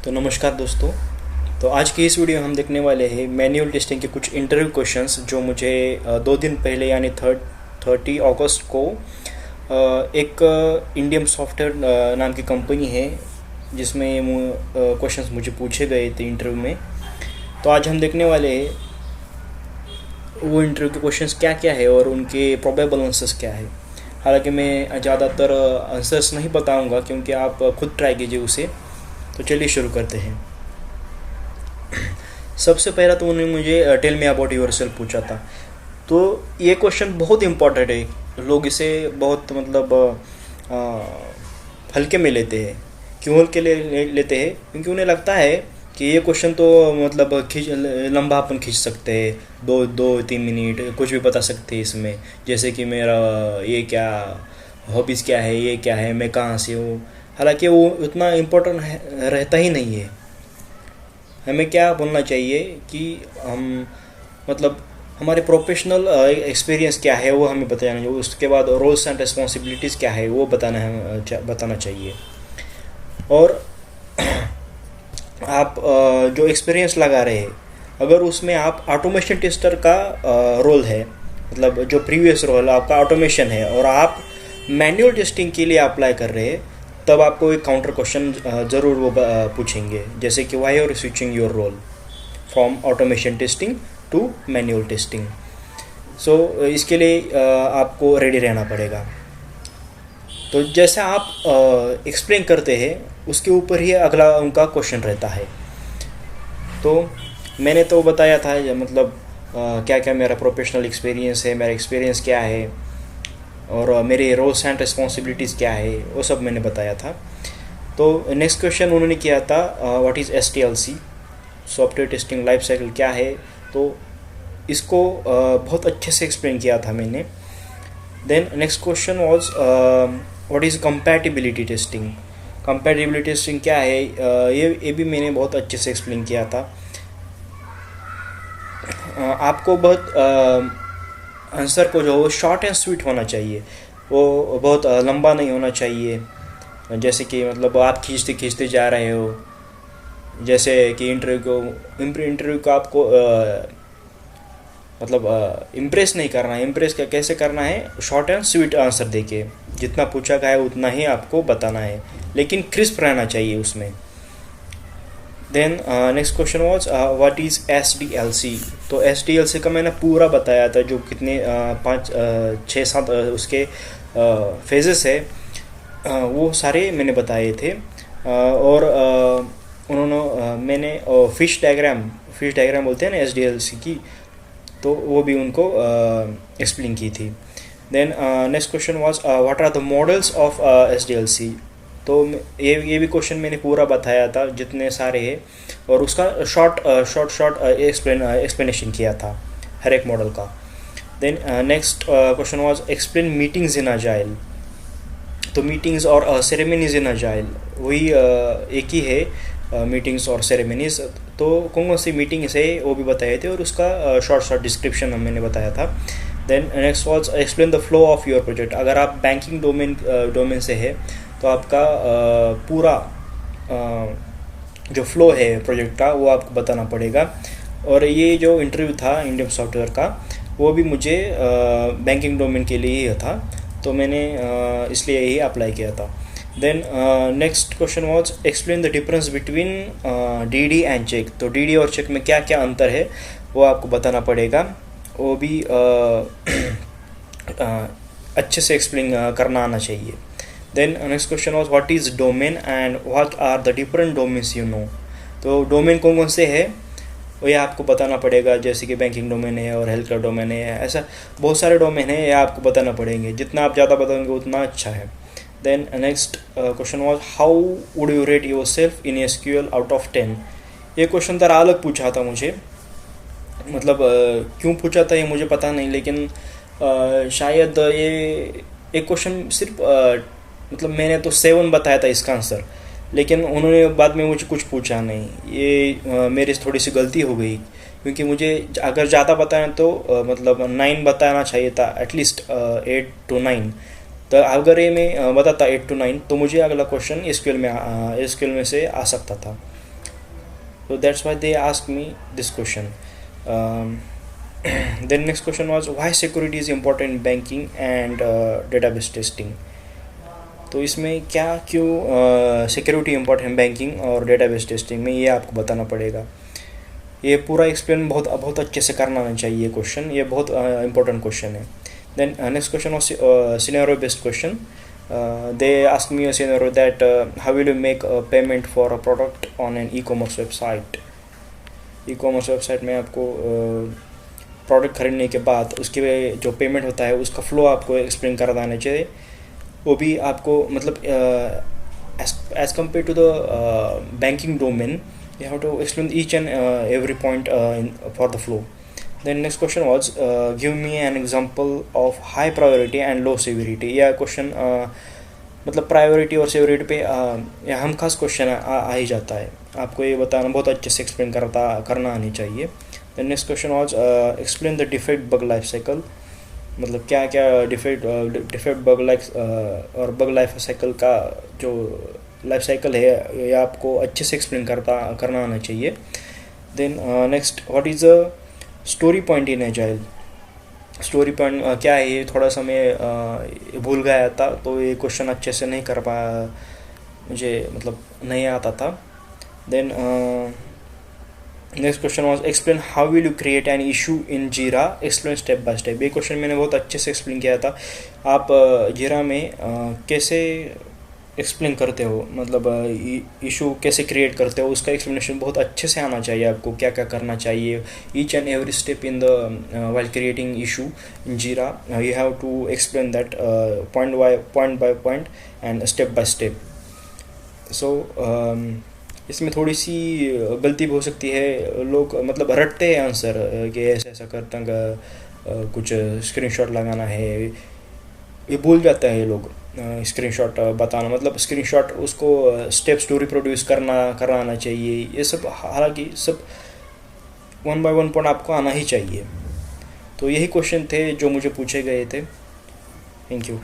तो नमस्कार दोस्तों। तो आज की इस वीडियो में हम देखने वाले हैं मैनुअल टेस्टिंग के कुछ इंटरव्यू क्वेश्चंस जो मुझे 2 दिन पहले यानी 30 अगस्त को एक इंडियन सॉफ्टवेयर नाम की कंपनी है जिसमें क्वेश्चंस मुझे पूछे गए थे इंटरव्यू में। तो आज हम देखने वाले हैं वो इंटरव्यू के क्वेश्चंस क्या क्या है और उनके प्रोबेबल आंसर्स क्या है। हालांकि मैं ज़्यादातर आंसर्स नहीं बताऊंगा क्योंकि आप खुद ट्राई कीजिए उसे। तो चलिए शुरू करते हैं। सबसे पहला तो उन्होंने मुझे tell me about yourself पूछा था। तो ये क्वेश्चन बहुत इम्पॉर्टेंट है। लोग इसे बहुत हल्के में लेते हैं। क्यों हल्के लेते हैं? क्योंकि उन्हें लगता है कि ये क्वेश्चन तो लंबा अपन खींच सकते हैं, 2-3 मिनट कुछ भी बता सकते हैं इसमें। जैसे कि मेरा ये क्या हॉबीज़ क्या है, ये क्या है, मैं कहाँ से हूँ। हालांकि वो उतना इम्पोर्टेंट रहता ही नहीं है। हमें क्या बोलना चाहिए कि हम हमारे प्रोफेशनल एक्सपीरियंस क्या है वो हमें बताना चाहिए। उसके बाद रोल्स एंड रिस्पॉन्सिबिलिटीज़ क्या है वो बताना चाहिए। और आप जो एक्सपीरियंस लगा रहे हैं, अगर उसमें आप ऑटोमेशन टेस्टर का रोल है, जो प्रीवियस रोल आपका ऑटोमेशन है और आप मैनुअल टेस्टिंग के लिए अप्लाई कर रहे हैं, तब आपको एक काउंटर क्वेश्चन ज़रूर वो पूछेंगे। जैसे कि why are switching your role from automation testing to manual testing. So इसके लिए आपको रेडी रहना पड़ेगा। तो जैसा आप एक्सप्लेन करते हैं उसके ऊपर ही अगला उनका क्वेश्चन रहता है। तो मैंने तो बताया था क्या क्या मेरा प्रोफेशनल एक्सपीरियंस है, मेरा एक्सपीरियंस क्या है और मेरे रोल्स एंड रिस्पॉन्सिबिलिटीज़ क्या है, वो सब मैंने बताया था। तो नेक्स्ट क्वेश्चन उन्होंने किया था what is STLC, software testing life cycle क्या है। तो इसको बहुत अच्छे से एक्सप्लेन किया था मैंने। Then next question was what is compatibility testing. Compatibility testing क्या है, ये भी मैंने बहुत अच्छे से एक्सप्लेन किया था। आपको बहुत आंसर को जो शॉर्ट एंड स्वीट होना चाहिए, वो बहुत लंबा नहीं होना चाहिए। जैसे कि आप खींचते खींचते जा रहे हो। जैसे कि इंटरव्यू को आपको इम्प्रेस नहीं करना है। इम्प्रेस कैसे करना है? शॉर्ट एंड स्वीट आंसर देके जितना पूछा गया है उतना ही आपको बताना है, लेकिन क्रिस्प रहना चाहिए उसमें। Then next question was what is SDLC। तो SDLC का मैंने पूरा बताया था, जो कितने 5-6-7 उसके फेजेस है, वो सारे मैंने बताए थे। और मैंने फिश डायग्राम बोलते हैं ना SDLC की, तो वो भी उनको एक्सप्लेन की थी। Then next question was what are the models of SDLC। तो ये भी क्वेश्चन मैंने पूरा बताया था जितने सारे हैं, और उसका शॉर्ट एक्सप्लेनेशन किया था हर एक मॉडल का। Then next question was explain meetings in agile. तो मीटिंग्स और सेरेमनीज इन अजाइल वही एक ही है, मीटिंग्स और सेरेमनीज। तो कौन कौन सी मीटिंग्स है वो भी बताए थे और उसका शॉर्ट डिस्क्रिप्शन मैंने बताया था। Then next was explain the flow of your project. अगर आप बैंकिंग डोमेन से है तो आपका पूरा जो फ्लो है प्रोजेक्ट का वो आपको बताना पड़ेगा। और ये जो इंटरव्यू था इंडियन सॉफ्टवेयर का, वो भी मुझे बैंकिंग डोमेन के लिए ही था, तो मैंने इसलिए यही अप्लाई किया था। Then next question was explain the difference between DD and cheque. तो DD और चेक में क्या क्या अंतर है वो आपको बताना पड़ेगा। वो भी अच्छे से एक्सप्लेन करना आना चाहिए। Then next question was what is domain and what are the different domains you know. तो डोमेन कौन कौन से है वो ये आपको बताना पड़ेगा। जैसे कि बैंकिंग डोमेन है और हेल्थ केयर डोमेन है, ऐसा बहुत सारे डोमेन है, ये आपको बताना पड़ेंगे। जितना आप ज़्यादा बताएंगे उतना अच्छा है। Then next question was how would you rate yourself in SQL out of 10। ये क्वेश्चन तरह अलग पूछा था मुझे, क्यों पूछा था ये मुझे पता नहीं, लेकिन शायद ये एक क्वेश्चन सिर्फ मैंने तो 7 बताया था इसका आंसर, लेकिन उन्होंने बाद में मुझे कुछ पूछा नहीं। ये मेरी थोड़ी सी गलती हो गई, क्योंकि मुझे अगर ज़्यादा बताना तो 9 बताना चाहिए था, एटलीस्ट 8 to 9। तो अगर ये मैं बताता 8 to 9 तो मुझे अगला क्वेश्चन SQL में से आ सकता था। So that's why they asked me this question. Then next question was why security is important in banking and database testing. तो इसमें क्या क्यों सिक्योरिटी इम्पोर्टेंट है बैंकिंग और डेटाबेस टेस्टिंग में, ये आपको बताना पड़ेगा. ये पूरा एक्सप्लेन बहुत बहुत अच्छे से करना आना चाहिए. ये क्वेश्चन ये बहुत इंपॉर्टेंट क्वेश्चन है. Then next question was scenario based question. They asked me a scenario that how will you make a payment for a product on an e-commerce website. E-commerce website में आपको product खरीदने के बाद उसके जो payment होता है उसका फ्लो आपको एक्सप्लेन कर देना चाहिए. वो भी आपको मतलब as compare to the banking domain you have to explain each and every point for the flow. Then next question was give me an example of high priority and low severity. यह question मतलब priority और severity पे यह हम खास question आ ही जाता है. आपको ये बताना बहुत अच्छे से एक्सप्लेन करना आनी चाहिए. Then next question was explain the defect bug life cycle. मतलब क्या क्या डिफेक्ट बग लाइफ और बग लाइफ साइकिल का जो लाइफ साइकिल है ये आपको अच्छे से एक्सप्लेन करना आना चाहिए. Then next what is a story point in agile. Story point क्या है, ये थोड़ा सा मैं भूल गया था तो ये क्वेश्चन अच्छे से नहीं कर पाया, मुझे मतलब नहीं आता था. Then next question was explain how will you create an issue in Jira, explain step by step. ये क्वेश्चन मैंने बहुत अच्छे से एक्सप्लेन किया था. आप जीरा में कैसे एक्सप्लेन करते हो, मतलब इशू कैसे क्रिएट करते हो, उसका एक्सप्लेनेशन बहुत अच्छे से आना चाहिए. आपको क्या क्या करना चाहिए, each and every step in the while creating issue in Jira you have to explain that point by point and step by step. So इसमें थोड़ी सी गलती भी हो सकती है. लोग मतलब रटते हैं आंसर कि ऐसा ऐसा करता कुछ स्क्रीनशॉट लगाना है, ये भूल जाता है ये लोग. स्क्रीनशॉट बताना मतलब स्क्रीनशॉट उसको स्टेप स्टोरी प्रोड्यूस कराना चाहिए. ये सब हालांकि सब 1 by 1 पॉइंट आपको आना ही चाहिए. तो यही क्वेश्चन थे जो मुझे पूछे गए थे. Thank you.